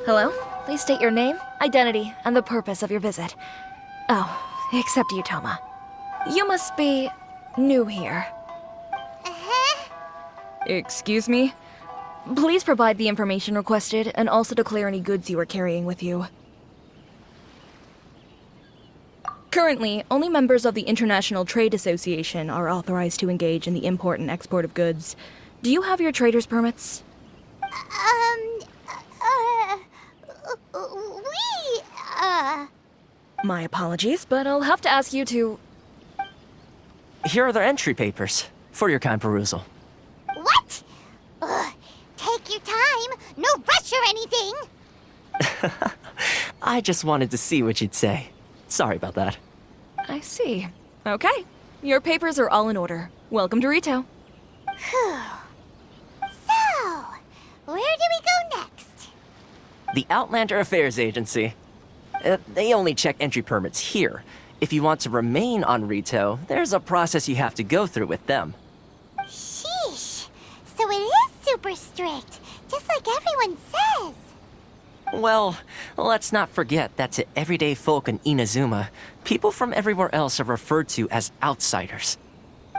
Hello? Please state your name, identity, and the purpose of your visit. Oh, except you, Toma. You must be new here. Excuse me? Please provide the information requested and also declare any goods you are carrying with you. Currently, only members of the International Trade Association are authorized to engage in the import and export of goods. Do you have your trader's permits? My apologies, but I'll have to ask you to... Here are their entry papers, for your kind perusal. What? Take your time. No rush or anything. I just wanted to see what you'd say. Sorry about that. I see. Okay. Your papers are all in order. Welcome to Rito. Whew. So, where do we go next? The Outlander Affairs Agency. They only check entry permits here. If you want to remain on Rito, there's a process you have to go through with them. Sheesh. So it is super strict, just like everyone says. Well, let's not forget that to everyday folk in Inazuma, people from everywhere else are referred to as outsiders.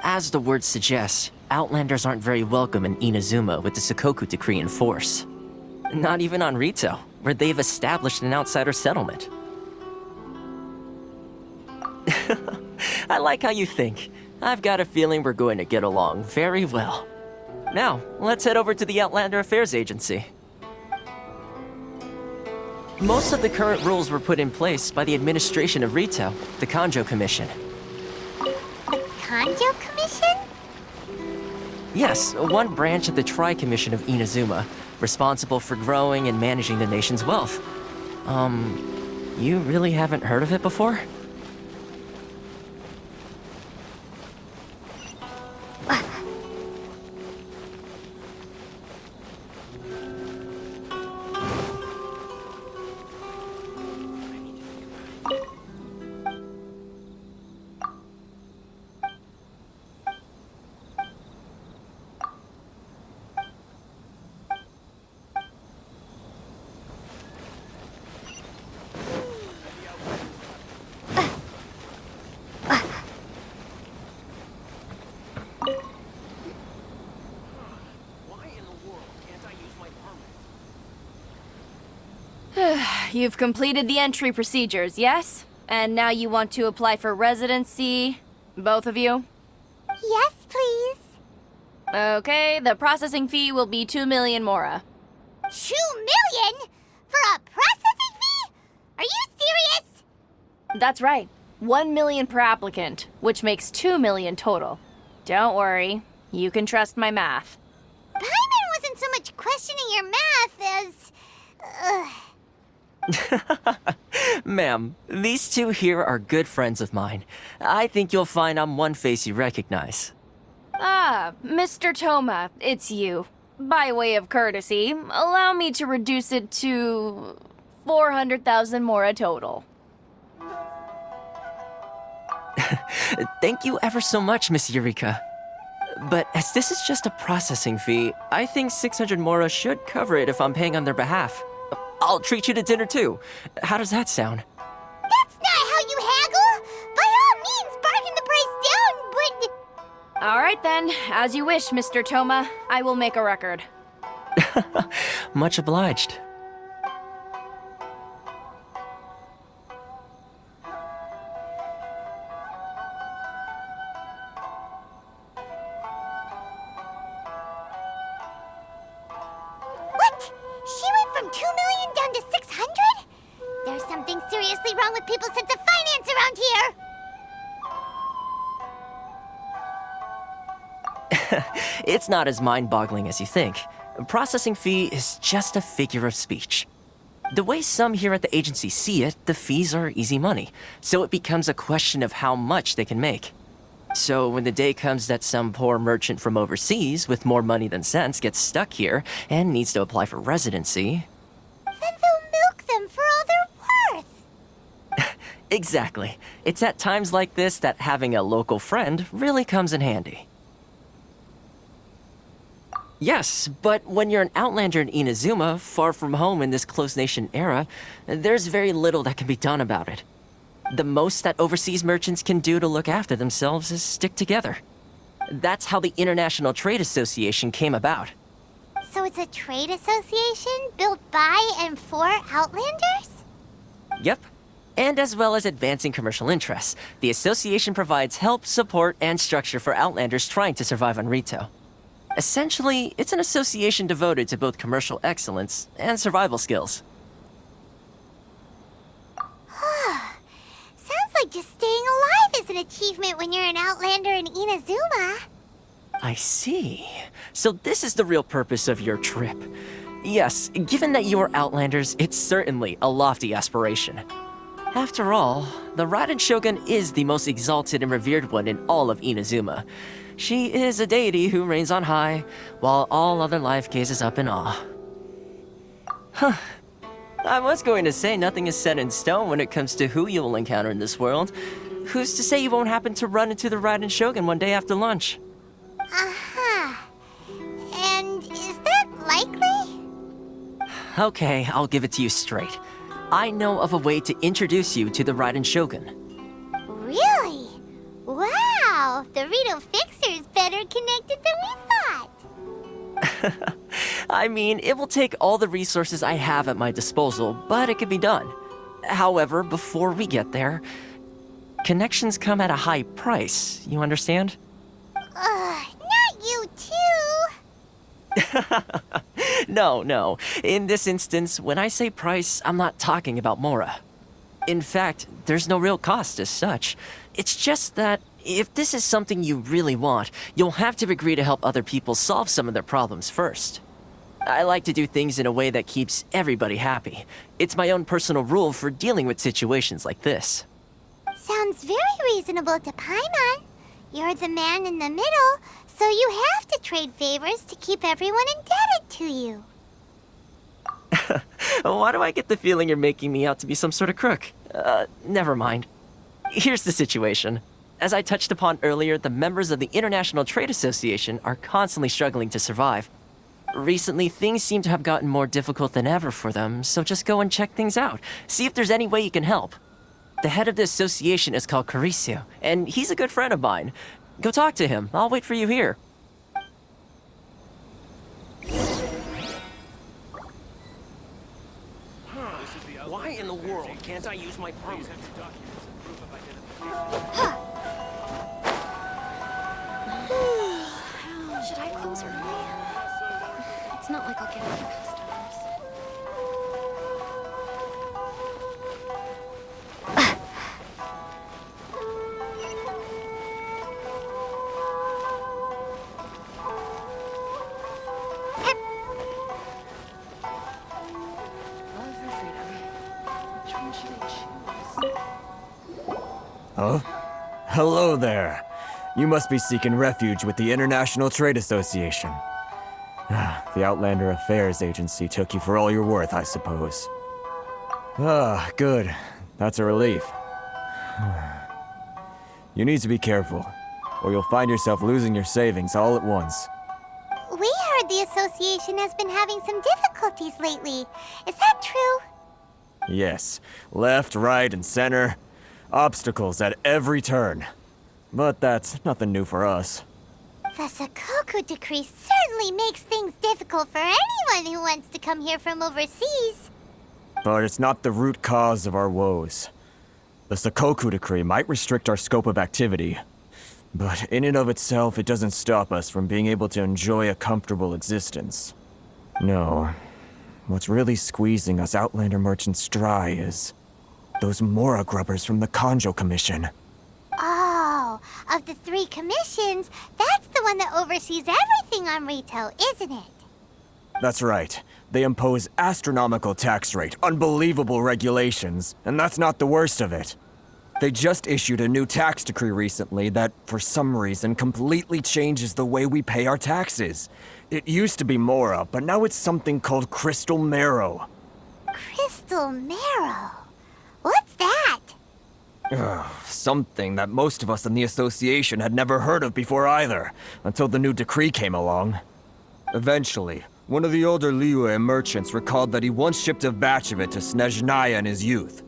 As the word suggests, Outlanders aren't very welcome in Inazuma with the Sakoku Decree in force. Not even on Rito, where they've established an outsider settlement. I like how you think. I've got a feeling we're going to get along very well. Now, let's head over to the Outlander Affairs Agency. Most of the current rules were put in place by the administration of Rito, the Kanjo Commission. The Kanjo Commission? Yes, one branch of the Tri-Commission of Inazuma, responsible for growing and managing the nation's wealth. You really haven't heard of it before? You've completed the entry procedures, yes? And now you want to apply for residency? Both of you? Yes, please. Okay, the processing fee will be 2 million mora. 2 million? For a processing fee? Are you serious? That's right. 1 million per applicant, which makes 2 million total. Don't worry, you can trust my math. Paimon wasn't so much questioning your math as... Ma'am, these two here are good friends of mine. I think you'll find I'm one face you recognize. Ah, Mr. Toma, it's you. By way of courtesy, allow me to reduce it to 400,000 mora total. Thank you ever so much, Miss Eureka. But as this is just a processing fee, I think 600 mora should cover it if I'm paying on their behalf. I'll treat you to dinner too. How does that sound? That's not how you haggle! By all means, bargain the price down, but... All right then, as you wish, Mr. Toma. I will make a record. Much obliged. What? She went from 2 million down to 600? There's something seriously wrong with people's sense of finance around here! It's not as mind-boggling as you think. Processing fee is just a figure of speech. The way some here at the agency see it, the fees are easy money, so it becomes a question of how much they can make. So when the day comes that some poor merchant from overseas with more money than sense gets stuck here and needs to apply for residency... Then they'll milk them for all they're worth! Exactly. It's at times like this that having a local friend really comes in handy. Yes, but when you're an outlander in Inazuma, far from home in this closed nation era, there's very little that can be done about it. The most that overseas merchants can do to look after themselves is stick together. That's how the International Trade Association came about. So it's a trade association built by and for Outlanders? Yep. And as well as advancing commercial interests, the association provides help, support, and structure for Outlanders trying to survive on Rito. Essentially, it's an association devoted to both commercial excellence and survival skills. Sounds like just staying alive is an achievement when you're an Outlander in Inazuma. I see. So this is the real purpose of your trip. Yes, given that you are Outlanders, it's certainly a lofty aspiration. After all, the Raiden Shogun is the most exalted and revered one in all of Inazuma. She is a deity who reigns on high, while all other life gazes up in awe. Huh. I was going to say nothing is set in stone when it comes to who you will encounter in this world. Who's to say you won't happen to run into the Raiden Shogun one day after lunch? Uh-huh. And is that likely? Okay, I'll give it to you straight. I know of a way to introduce you to the Raiden Shogun. Really? Wow! The Rito Fixer is better connected than we thought. I mean, it will take all the resources I have at my disposal, but it can be done. However, before we get there, connections come at a high price, you understand? Not you too! No. In this instance, when I say price, I'm not talking about Mora. In fact, there's no real cost as such. It's just that if this is something you really want, you'll have to agree to help other people solve some of their problems first. I like to do things in a way that keeps everybody happy. It's my own personal rule for dealing with situations like this. Sounds very reasonable to Paimon. You're the man in the middle, so you have to trade favors to keep everyone indebted to you. Why do I get the feeling you're making me out to be some sort of crook? Never mind. Here's the situation. As I touched upon earlier, the members of the International Trade Association are constantly struggling to survive. Recently, things seem to have gotten more difficult than ever for them, so just go and check things out. See if there's any way you can help. The head of the association is called Caricio, and he's a good friend of mine. Go talk to him. I'll wait for you here. Why in the world can't I use my permit? Should I close early? It's not like I'll get any customers. Love for freedom. Which one should I choose? Huh? Hello there. You must be seeking refuge with the International Trade Association. The Outlander Affairs Agency took you for all you're worth, I suppose. Good. That's a relief. You need to be careful, or you'll find yourself losing your savings all at once. We heard the association has been having some difficulties lately. Is that true? Yes. Left, right, and center. Obstacles at every turn. But that's nothing new for us. The Sakoku decree certainly makes things difficult for anyone who wants to come here from overseas. But it's not the root cause of our woes. The Sakoku decree might restrict our scope of activity, but in and of itself, it doesn't stop us from being able to enjoy a comfortable existence. No. What's really squeezing us Outlander merchants dry is those Mora grubbers from the Kanjo Commission. Oh, of the 3 commissions, that's the one that oversees everything on retail, isn't it? That's right. They impose astronomical tax rate, unbelievable regulations, and that's not the worst of it. They just issued a new tax decree recently that, for some reason, completely changes the way we pay our taxes. It used to be Mora, but now it's something called Crystal Marrow. Crystal Marrow? What's that? Something that most of us in the association had never heard of before either, until the new decree came along. Eventually, one of the older Liyue merchants recalled that he once shipped a batch of it to Snezhnaya in his youth.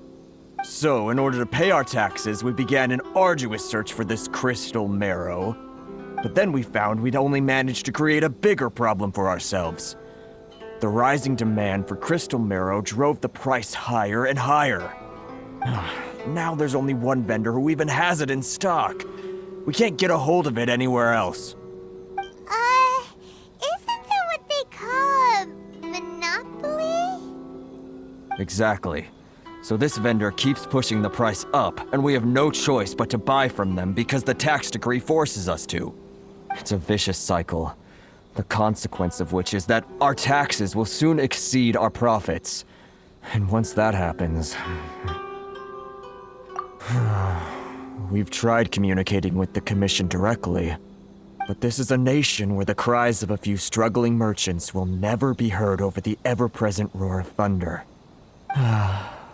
So, in order to pay our taxes, we began an arduous search for this crystal marrow. But then we found we'd only managed to create a bigger problem for ourselves. The rising demand for crystal marrow drove the price higher and higher. Now there's only one vendor who even has it in stock. We can't get a hold of it anywhere else. Isn't that what they call a monopoly? Exactly. So this vendor keeps pushing the price up, and we have no choice but to buy from them because the tax decree forces us to. It's a vicious cycle, the consequence of which is that our taxes will soon exceed our profits. And once that happens... We've tried communicating with the Commission directly, but this is a nation where the cries of a few struggling merchants will never be heard over the ever-present roar of thunder.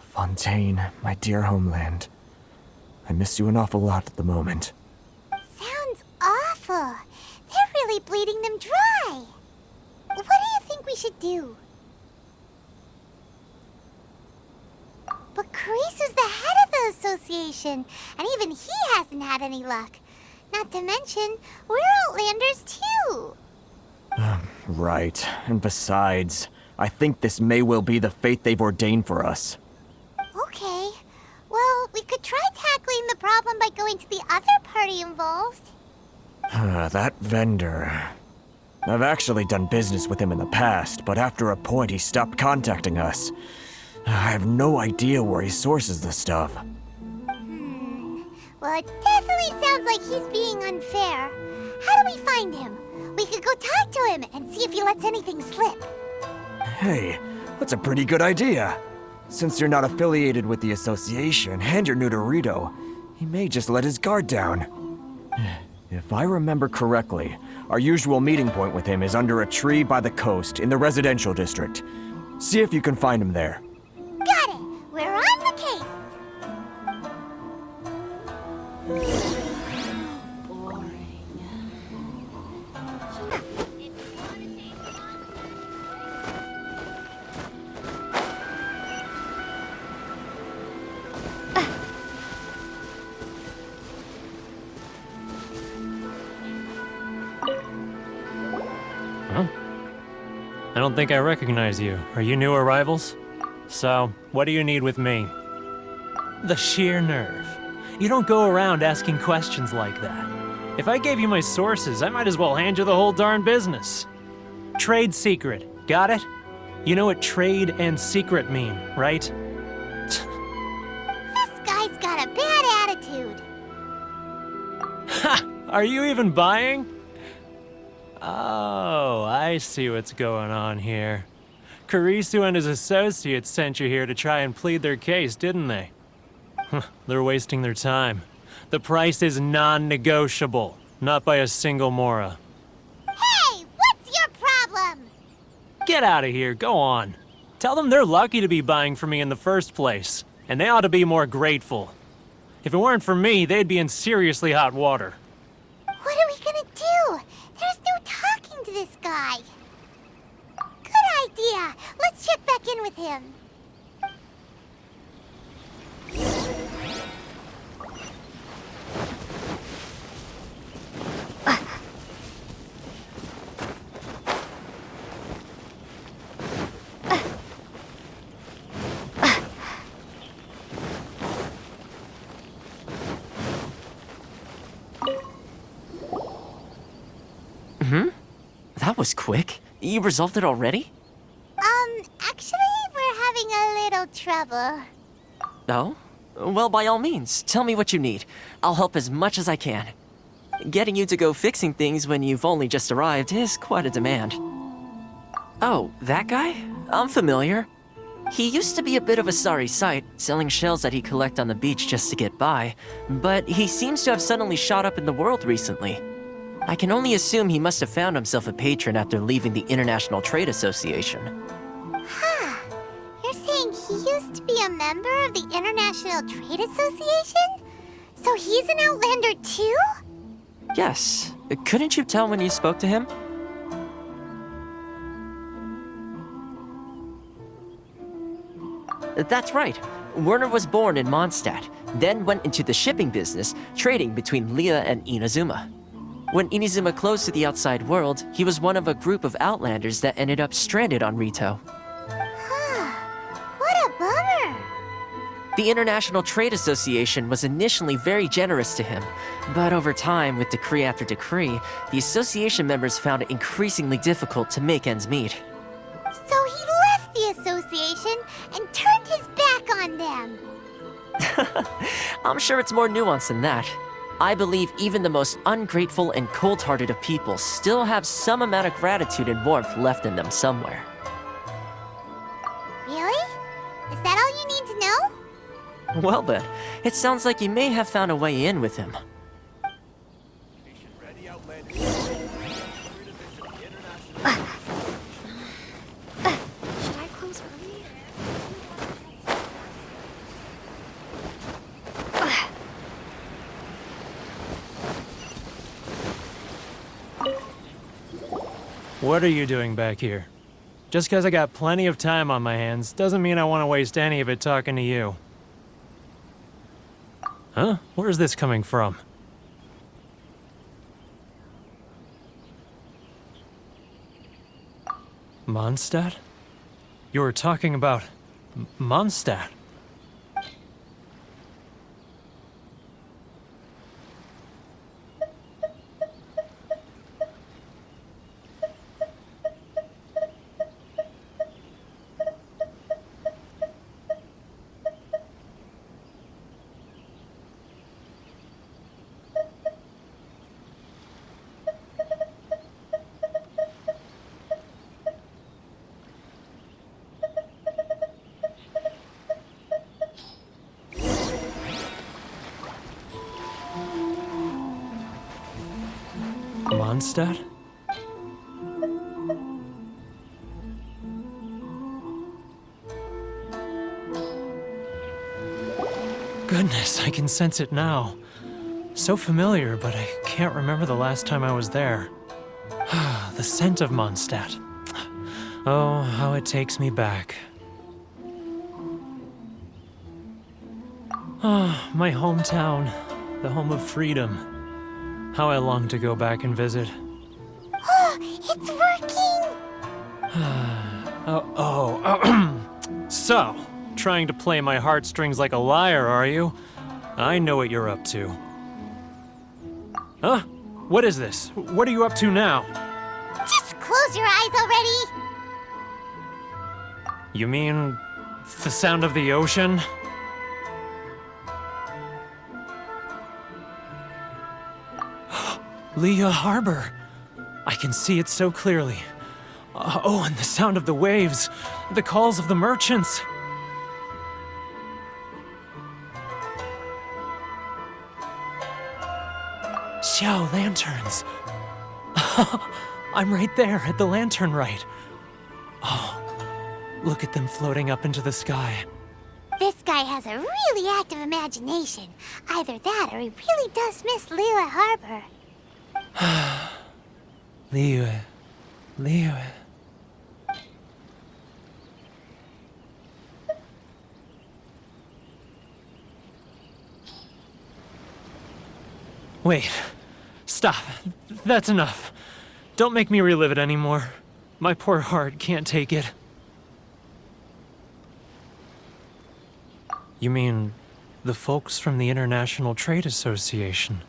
Fontaine, my dear homeland. I miss you an awful lot at the moment. Sounds awful. They're really bleeding them dry. What do you think we should do? But Carisu's the head of the association, and even he hasn't had any luck. Not to mention, we're Outlanders too. Right. And besides, I think this may well be the fate they've ordained for us. Okay. Well, we could try tackling the problem by going to the other party involved. That vendor... I've actually done business with him in the past, but after a point he stopped contacting us. I have no idea where he sources the stuff. Well, it definitely sounds like he's being unfair. How do we find him? We could go talk to him and see if he lets anything slip. Hey, that's a pretty good idea. Since you're not affiliated with the association and you're new to Rito, he may just let his guard down. If I remember correctly, our usual meeting point with him is under a tree by the coast in the residential district. See if you can find him there. Got it! We're on the case! I don't think I recognize you. Are you new arrivals? So, what do you need with me? The sheer nerve. You don't go around asking questions like that. If I gave you my sources, I might as well hand you the whole darn business. Trade secret. Got it? You know what trade and secret mean, right? This guy's got a bad attitude. Ha! Are you even buying? Oh, I see what's going on here. Karisu and his associates sent you here to try and plead their case, didn't they? They're wasting their time. The price is non-negotiable, not by a single Mora. Hey, what's your problem? Get out of here, go on. Tell them they're lucky to be buying from me in the first place, and they ought to be more grateful. If it weren't for me, they'd be in seriously hot water. What are we gonna do? There's no talking to this guy. Good idea. Let's check back in with him. That was quick. You resolved it already? Actually, we're having a little trouble. Oh? Well, by all means, tell me what you need. I'll help as much as I can. Getting you to go fixing things when you've only just arrived is quite a demand. Oh, that guy? I'm familiar. He used to be a bit of a sorry sight, selling shells that he'd collect on the beach just to get by, but he seems to have suddenly shot up in the world recently. I can only assume he must have found himself a patron after leaving the International Trade Association. Huh. You're saying he used to be a member of the International Trade Association? So he's an Outlander too? Yes. Couldn't you tell when you spoke to him? That's right. Werner was born in Mondstadt, then went into the shipping business, trading between Leah and Inazuma. When Inazuma closed to the outside world, he was one of a group of outlanders that ended up stranded on Rito. What a bummer. The International Trade Association was initially very generous to him, but over time, with decree after decree, the association members found it increasingly difficult to make ends meet. So he left the association and turned his back on them. I'm sure it's more nuanced than that. I believe even the most ungrateful and cold-hearted of people still have some amount of gratitude and warmth left in them somewhere. Really? Is that all you need to know? Well then, it sounds like you may have found a way in with him. Should I close early? What are you doing back here? Just because I got plenty of time on my hands doesn't mean I want to waste any of it talking to you. Huh? Where's this coming from? Mondstadt? You were talking about Mondstadt. Mondstadt? Goodness, I can sense it now. So familiar, but I can't remember the last time I was there. The scent of Mondstadt. Oh, how it takes me back. Ah, my hometown, the home of freedom. How I long to go back and visit. Oh, it's working! So, trying to play my heartstrings like a liar, are you? I know what you're up to. Huh? What is this? What are you up to now? Just close your eyes already! You mean the sound of the ocean? Leah Harbor. I can see it so clearly. Oh, and the sound of the waves, the calls of the merchants. Xiao lanterns. I'm right there at the lantern right. Oh, look at them floating up into the sky. This guy has a really active imagination. Either that or he really does miss Liyue Harbor. Liyue. Wait. Stop. That's enough. Don't make me relive it anymore. My poor heart can't take it. You mean the folks from the International Trade Association?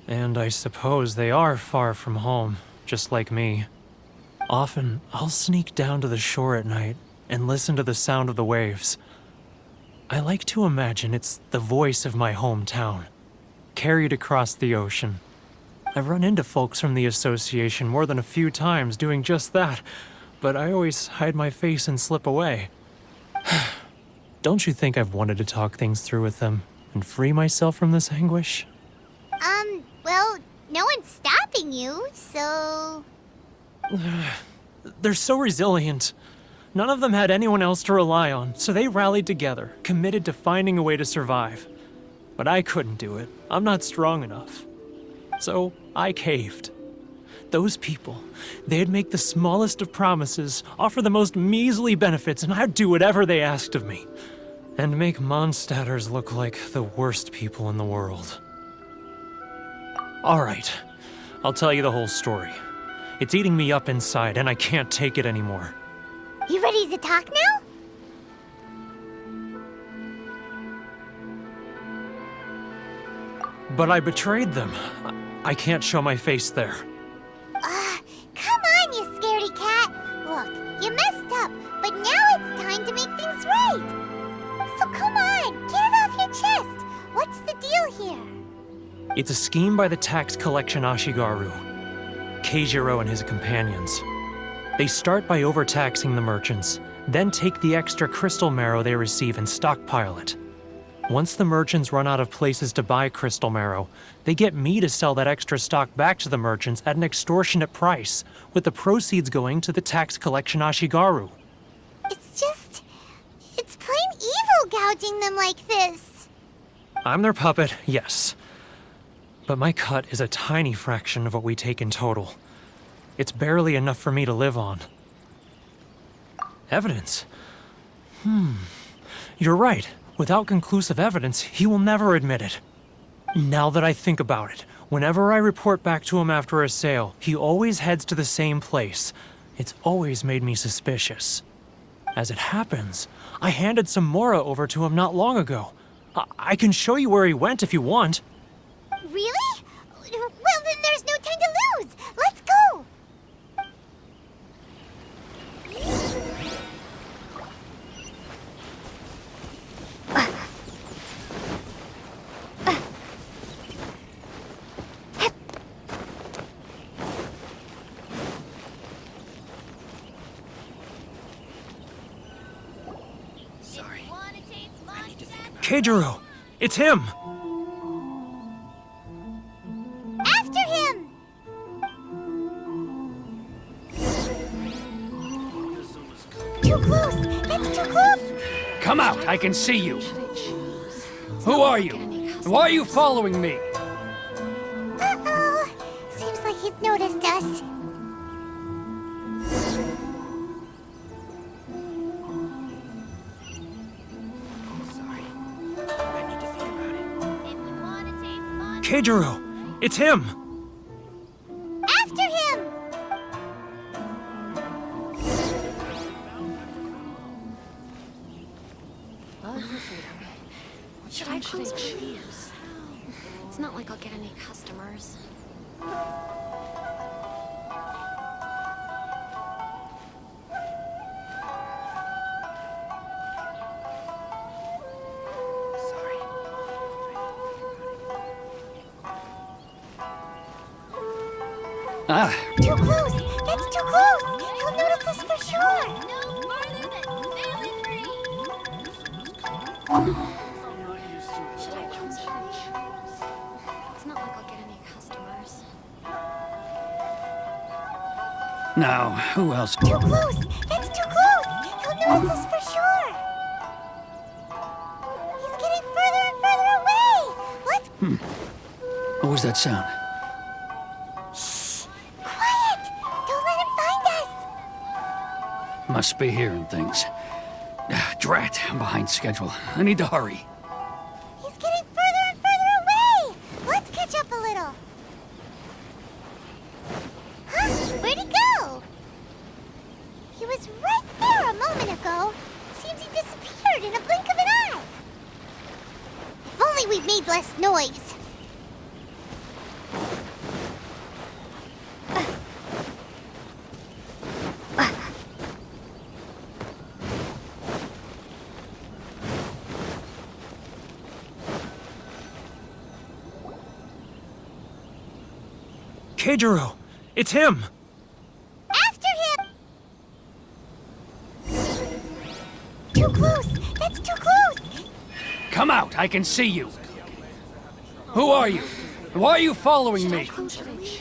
And I suppose they are far from home, just like me. Often, I'll sneak down to the shore at night and listen to the sound of the waves. I like to imagine it's the voice of my hometown, carried across the ocean. I've run into folks from the association more than a few times doing just that, but I always hide my face and slip away. Don't you think I've wanted to talk things through with them and free myself from this anguish? Well, no one's stopping you, so... They're so resilient. None of them had anyone else to rely on, so they rallied together, committed to finding a way to survive. But I couldn't do it. I'm not strong enough. So I caved. Those people, they'd make the smallest of promises, offer the most measly benefits, and I'd do whatever they asked of me. And make Mondstadters look like the worst people in the world. All right, I'll tell you the whole story. It's eating me up inside, and I can't take it anymore. You ready to talk now? But I betrayed them. I can't show my face there. Come on, you scaredy cat. Look, you messed up, but now it's time to make things right. So come on, get it off your chest. What's the deal here? It's a scheme by the tax collection Ashigaru, Keijiro and his companions. They start by overtaxing the merchants, then take the extra crystal marrow they receive and stockpile it. Once the merchants run out of places to buy crystal marrow, they get me to sell that extra stock back to the merchants at an extortionate price, with the proceeds going to the tax collection Ashigaru. It's plain evil gouging them like this. I'm their puppet, yes. But my cut is a tiny fraction of what we take in total. It's barely enough for me to live on. Evidence? You're right. Without conclusive evidence, he will never admit it. Now that I think about it, whenever I report back to him after a sale, he always heads to the same place. It's always made me suspicious. As it happens, I handed some Mora over to him not long ago. I can show you where he went if you want. Really? Well, then there's no time to lose. Let's go. Keijiro! It's him! After him! Too close! That's too close! Come out, I can see you. Who are you? Why are you following me? Uh-oh. Seems like he's noticed us. Keijiro! It's him! After him! Should I close early? It's not like I'll get any customers. Too close! That's too close! He'll notice us for sure! Should I close early? It's not like I'll get any customers. Now, who else? Too close! That's too close! He'll notice us for sure! He's getting further and further away! Let's... What was that sound? Quiet! Don't let him find us! Must be hearing things. Drat, I'm behind schedule. I need to hurry. He's getting further and further away! Let's catch up a little. Huh? Where'd he go? He was right there a moment ago. Seems he disappeared in a blink of an eye. If only we'd made less noise. Keijiro! It's him! After him! Too close! That's too close! Come out, I can see you. Who are you? Why are you following me? Close early?